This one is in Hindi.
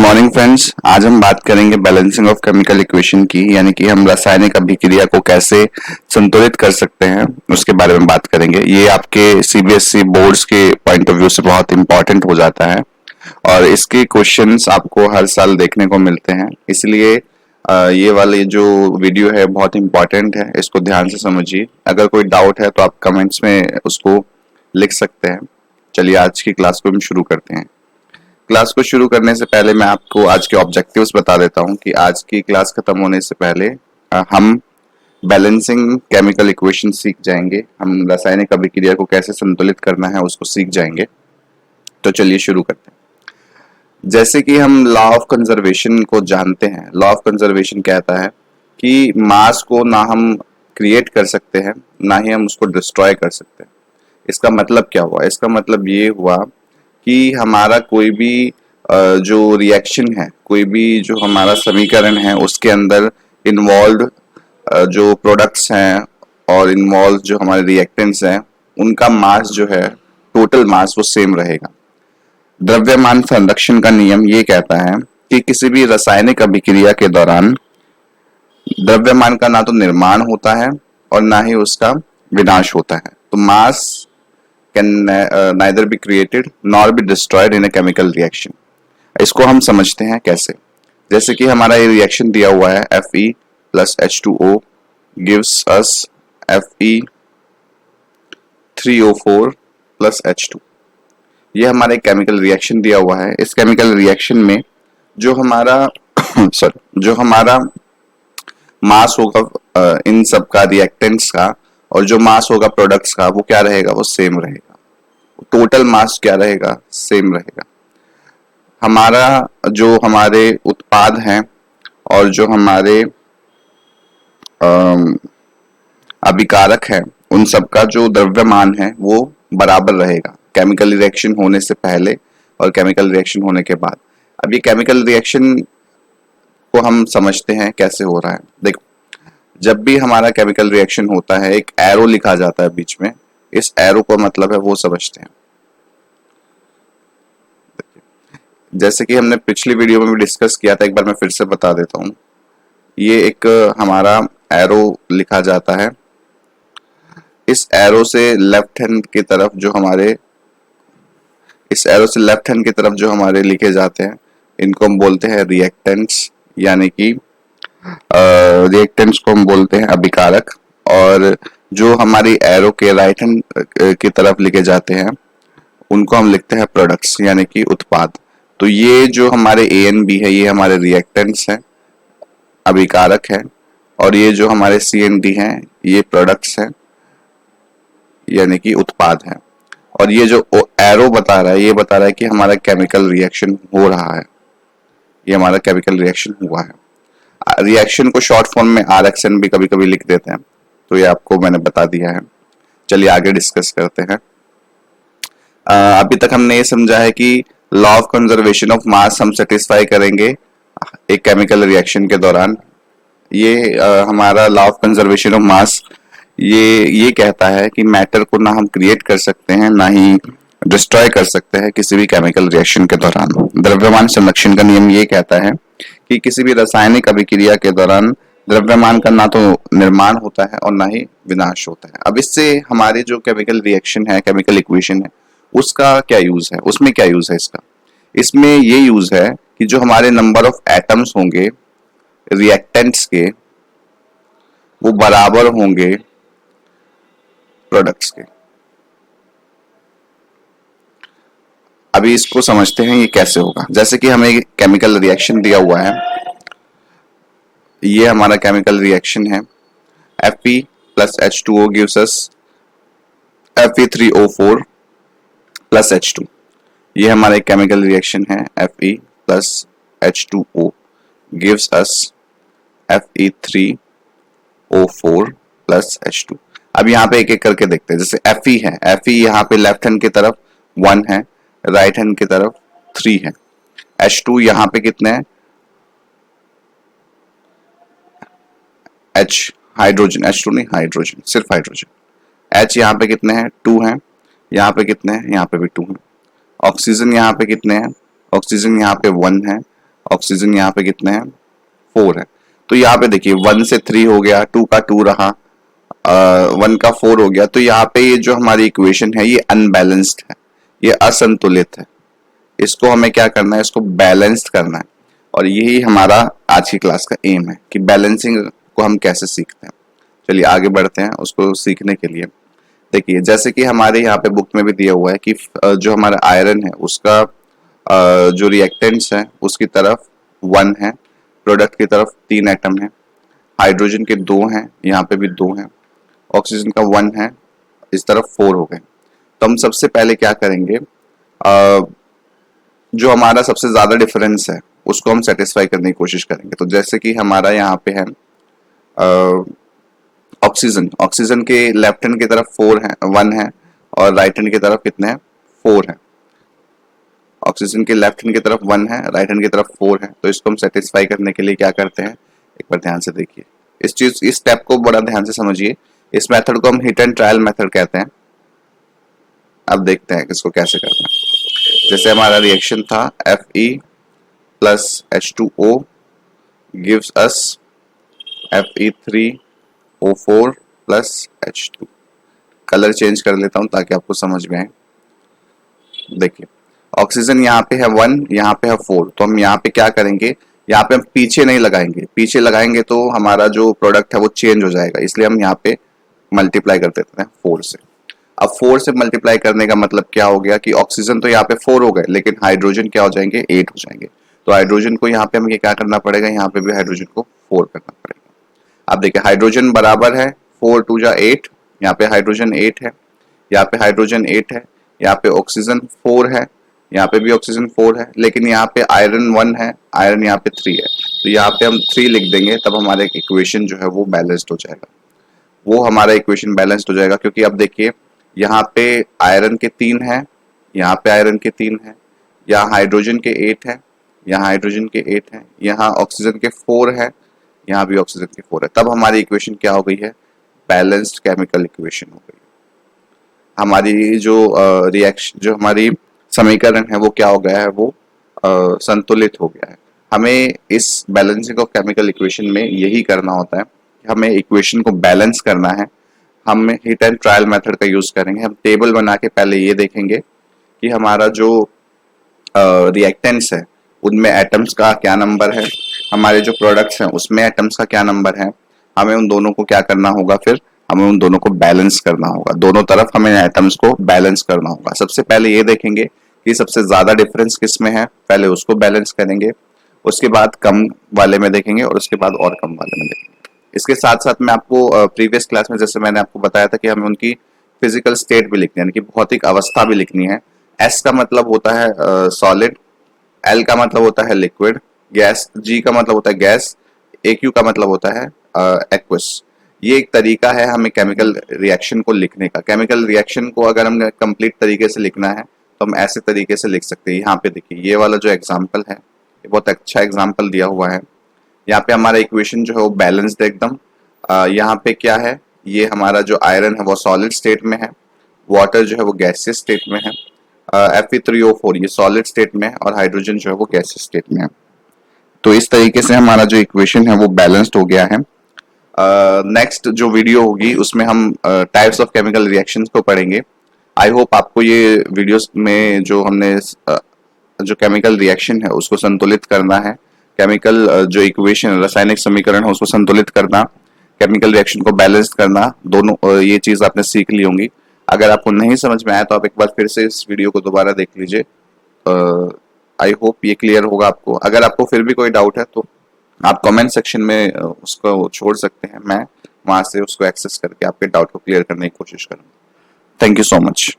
Morning friends. आज हम बात करेंगे बैलेंसिंग ऑफ केमिकल इक्वेशन की, यानी कि हम रासायनिक अभिक्रिया को कैसे संतुलित कर सकते हैं उसके बारे में बात करेंगे। ये आपके सीबीएसई बोर्ड्स के पॉइंट ऑफ व्यू से बहुत इंपॉर्टेंट हो जाता है और इसके क्वेश्चंस आपको हर साल देखने को मिलते हैं। इसलिए ये वाली जो वीडियो है बहुत इंपॉर्टेंट है, इसको ध्यान से समझिए। अगर कोई डाउट है तो आप कमेंट्स में उसको लिख सकते हैं। चलिए आज की क्लास को हम शुरू करते हैं। क्लास को शुरू करने से पहले मैं आपको आज के ऑब्जेक्टिव्स बता देता हूं कि आज की क्लास खत्म होने से पहले हम बैलेंसिंग केमिकल इक्वेशन सीख जाएंगे। हम रासायनिक अभिक्रिया को कैसे संतुलित करना है उसको सीख जाएंगे। तो चलिए शुरू करते हैं। जैसे कि हम लॉ ऑफ कंजर्वेशन को जानते हैं। लॉ ऑफ कंजर्वेशन कहता है कि मास को ना हम क्रिएट कर सकते हैं ना ही हम उसको डिस्ट्रॉय कर सकते हैं। इसका मतलब क्या हुआ? इसका मतलब ये हुआ कि हमारा कोई भी जो रिएक्शन है, कोई भी जो हमारा समीकरण है, उसके अंदर इन्वॉल्व जो प्रोडक्ट्स हैं और इन्वॉल्व जो हमारे रिएक्टेंट्स हैं, उनका मास जो है, टोटल मास वो सेम रहेगा। द्रव्यमान संरक्षण का नियम ये कहता है कि किसी भी रासायनिक अभिक्रिया के दौरान द्रव्यमान का ना तो निर्माण होता है और ना ही उसका विनाश होता है। तो मास can neither be created nor be destroyed in a chemical reaction। इसको हम समझते हैं कैसे। जैसे कि हमारा ये रिएक्शन दिया हुआ है Fe plus H2O gives us Fe3O4 plus H2। ये हमारा एक केमिकल रिएक्शन दिया हुआ है। इस केमिकल रिएक्शन में जो हमारा जो हमारा मास होगा इन सब का, रिएक्टेंट्स का, और जो मास होगा प्रोडक्ट्स का, वो क्या रहेगा? वो सेम रहेगा। टोटल मास क्या रहेगा? सेम रहेगा। हमारा जो हमारे उत्पाद हैं और जो हमारे अभिकारक हैं, उन सब का जो द्रव्यमान है वो बराबर रहेगा, केमिकल रिएक्शन होने से पहले और केमिकल रिएक्शन होने के बाद। अब ये केमिकल रिएक्शन को हम समझते हैं कैसे हो रहा है। देखो, जब भी हमारा केमिकल रिएक्शन होता है एक एरो लिखा जाता है बीच में। इस एरो का मतलब है वो समझते हैं। जैसे कि हमने पिछली वीडियो में भी डिस्कस किया था, एक बार मैं फिर से बता देता हूं। ये एक हमारा एरो लिखा जाता है। इस एरो से लेफ्ट हैंड की तरफ जो हमारे लिखे जाते हैं, इनको हम बोलते हैं रिएक्टेंट्स, यानी कि रिएक्टेंट्स को हम बोलते हैं अभिकारक। और जो हमारी एरो के राइट हैंड की तरफ लिखे जाते हैं उनको हम लिखते हैं प्रोडक्ट्स, यानी कि उत्पाद। तो ये जो हमारे ए एन बी है ये हमारे रिएक्टेंट्स हैं, अभिकारक हैं, और ये जो हमारे सी एन डी हैं ये प्रोडक्ट्स हैं, यानी कि उत्पाद हैं। और ये जो एरो बता रहा है ये बता रहा है कि हमारा केमिकल रिएक्शन हो रहा है, ये हमारा केमिकल रिएक्शन हुआ है। रिएक्शन को शॉर्ट फॉर्म में RXN भी कभी कभी लिख देते हैं, तो ये आपको मैंने बता दिया है। चलिए आगे डिस्कस करते हैं। अभी तक हमने ये समझा है कि law of conservation of mass हम सेटिस्फाई करेंगे एक केमिकल रिएक्शन के दौरान। ये हमारा law of conservation of mass ये कहता है कि मैटर को ना हम क्रिएट कर सकते हैं ना ही डिस्ट्रॉय कर सकते हैं किसी भी केमिकल रिएक्शन के दौरान। द्रव्यमान संरक्षण का नियम ये कहता है कि किसी भी रासायनिक अभिक्रिया के दौरान द्रव्यमान का ना तो निर्माण होता है और ना ही विनाश होता है। अब इससे हमारे जो केमिकल रिएक्शन है, केमिकल इक्वेशन है, उसका क्या यूज है? उसमें क्या यूज है इसका? इसमें ये यूज है कि जो हमारे नंबर ऑफ एटम्स होंगे रिएक्टेंट्स के, वो बराबर होंगे प्रोडक्ट्स के। अभी इसको समझते हैं ये कैसे होगा। जैसे कि हमें केमिकल रिएक्शन दिया हुआ है, ये हमारा केमिकल रिएक्शन है। Fe plus H2O gives us Fe3O4 plus H2। ये हमारा एक केमिकल रिएक्शन है। Fe plus H2O gives us Fe3O4 plus H2। अब यहाँ पे एक एक करके देखते हैं। जैसे Fe है, Fe यहाँ पे लेफ्ट हैंड की तरफ 1 है, राइट हैंड की तरफ 3 है। H2 यहाँ पे कितने हैं? H हाइड्रोजन, H2 नहीं हाइड्रोजन, सिर्फ हाइड्रोजन। H यहाँ पे कितने हैं? 2 हैं। यहाँ पे कितने हैं? यहाँ पे भी 2 हैं। ऑक्सीजन यहाँ पे कितने हैं? ऑक्सीजन यहाँ पे 1 है ऑक्सीजन यहाँ पे कितने हैं, 4 है। तो यहाँ पे देखिए 1 से 3 हो गया, 2 का 2 रहा, 1 का 4 हो गया। तो यहाँ पे ये जो हमारी इक्वेशन है ये अनबैलेंस्ड है, ये असंतुलित है। इसको हमें क्या करना है, इसको बैलेंस्ड करना है। और यही हमारा आज की क्लास का एम है कि बैलेंसिंग को हम कैसे सीखते हैं। चलिए आगे बढ़ते हैं उसको सीखने के लिए। देखिए जैसे कि हमारे यहाँ पे बुक में भी दिया हुआ है कि जो हमारा आयरन है उसका जो रिएक्टेंट्स है उसकी तरफ 1 है, प्रोडक्ट की तरफ 3 एटम है, हाइड्रोजन के 2 हैं, यहाँ पे भी 2 हैं, ऑक्सीजन का 1 है, इस तरफ 4 हो गए। तो हम सबसे पहले क्या करेंगे, जो हमारा सबसे ज्यादा डिफरेंस है उसको हम सेटिस्फाई करने की कोशिश करेंगे। तो जैसे कि हमारा यहाँ पे है ऑक्सीजन, ऑक्सीजन के लेफ्ट हैंड की तरफ 4 है, 1 है, और राइट हैंड की तरफ कितने हैं, 4 है। ऑक्सीजन के लेफ्ट हैंड की तरफ 1 है, राइट हैंड की तरफ 4 है। तो इसको हम सेटिस्फाई करने के लिए क्या करते हैं, एक बार ध्यान से देखिए, इस स्टेप को बड़ा ध्यान से समझिए। इस मेथड को हम हिट एंड ट्रायल मेथड कहते हैं। अब देखते हैं इसको कैसे करना है। जैसे हमारा रिएक्शन था Fe plus H2O gives us Fe3O4 plus H2। Colour change कर लेता हूं ताकि आपको समझ में आए। देखिए ऑक्सीजन यहाँ पे है 1, यहाँ पे है 4। तो हम यहाँ पे क्या करेंगे, यहाँ पे हम पीछे नहीं लगाएंगे, पीछे लगाएंगे तो हमारा जो प्रोडक्ट है वो चेंज हो जाएगा, इसलिए हम यहाँ पे मल्टीप्लाई कर देते हैं 4 से। अब 4 से मल्टीप्लाई करने का मतलब क्या हो गया कि ऑक्सीजन तो यहाँ पे 4 हो गए, लेकिन हाइड्रोजन क्या हो जाएंगे, 8 हो जाएंगे। तो हाइड्रोजन को यहाँ पे हमें क्या करना पड़ेगा, यहाँ पे भी हाइड्रोजन को 4 करना पड़ेगा। अब देखिए हाइड्रोजन बराबर है 4 2 जा 8, यहाँ पे हाइड्रोजन 8 है, यहाँ पे हाइड्रोजन 8 है, यहाँ पे ऑक्सीजन 4 है, यहाँ पे भी ऑक्सीजन 4 है, लेकिन यहाँ पे आयरन 1 है, आयरन यहाँ पे 3 है। तो यहाँ पे हम 3 लिख देंगे, तब हमारे इक्वेशन जो है वो बैलेंस्ड हो जाएगा। वो हमारा इक्वेशन बैलेंस्ड हो जाएगा, क्योंकि अब देखिए यहाँ पे आयरन के 3 है, यहाँ पे आयरन के 3 है, यहाँ हाइड्रोजन के 8 है, यहाँ हाइड्रोजन के 8 है, यहाँ ऑक्सीजन के 4 है, यहाँ भी ऑक्सीजन के 4 है। तब हमारी इक्वेशन क्या हो गई है, बैलेंस्ड केमिकल इक्वेशन हो गई। हमारी जो रिएक्शन, जो हमारी समीकरण है वो क्या हो गया है, वो संतुलित हो गया है। हमें इस बैलेंसिंग ऑफ केमिकल इक्वेशन में यही करना होता है कि हमें इक्वेशन को बैलेंस करना है। हम हिट एंड ट्रायल मेथड का यूज करेंगे। हम टेबल बना के पहले ये देखेंगे कि हमारा जो रिएक्टेंट्स है उनमें एटम्स का क्या नंबर है, हमारे जो प्रोडक्ट्स हैं उसमें एटम्स का क्या नंबर है। हमें उन दोनों को क्या करना होगा, फिर हमें उन दोनों को बैलेंस करना होगा। दोनों तरफ हमें एटम्स को बैलेंस करना होगा। सबसे पहले ये देखेंगे कि सबसे ज्यादा डिफरेंस किस में है, पहले उसको बैलेंस करेंगे, उसके बाद कम वाले में देखेंगे, और उसके बाद और कम वाले में देखेंगे। इसके साथ साथ मैं आपको प्रीवियस क्लास में जैसे मैंने आपको बताया था कि हमें उनकी फिजिकल स्टेट भी लिखनी है, यानी कि भौतिक अवस्था भी लिखनी है। एस का मतलब होता है सॉलिड, एल का मतलब होता है लिक्विड, गैस, जी का मतलब होता है गैस, एक्यू का मतलब होता है एक्वस। ये एक तरीका है हमें केमिकल रिएक्शन को लिखने का। केमिकल रिएक्शन को अगर हमें कंप्लीट तरीके से लिखना है तो हम ऐसे तरीके से लिख सकते हैं। यहाँ पे देखिए ये वाला जो एग्जाम्पल है ये बहुत अच्छा एग्जाम्पल दिया हुआ है। यहाँ पे हमारा इक्वेशन जो है वो बैलेंस्ड एकदम। यहाँ पे क्या है, ये हमारा जो आयरन है वो सॉलिड स्टेट में है, वाटर जो है वो गैसियस स्टेट में है, Fe3O4 ये सॉलिड स्टेट में है, और हाइड्रोजन जो है वो गैसियस स्टेट में है। तो इस तरीके से हमारा जो इक्वेशन है वो बैलेंस्ड हो गया है। नेक्स्ट जो वीडियो होगी उसमें हम टाइप्स ऑफ केमिकल रिएक्शंस को पढ़ेंगे। आई होप आपको ये वीडियोस में जो हमने जो केमिकल रिएक्शन है उसको संतुलित करना है, केमिकल जो इक्वेशन रासायनिक समीकरण है उसको संतुलित करना, केमिकल रिएक्शन को बैलेंस करना, दोनों ये चीज आपने सीख ली होंगी। अगर आपको नहीं समझ में आया तो आप एक बार फिर से इस वीडियो को दोबारा देख लीजिए। आई होप ये क्लियर होगा आपको। अगर आपको फिर भी कोई डाउट है तो आप कमेंट सेक्शन में उसको छोड़ सकते हैं, मैं वहां से उसको एक्सेस करके आपके डाउट को क्लियर करने की कोशिश करूंगा। Thank you so much.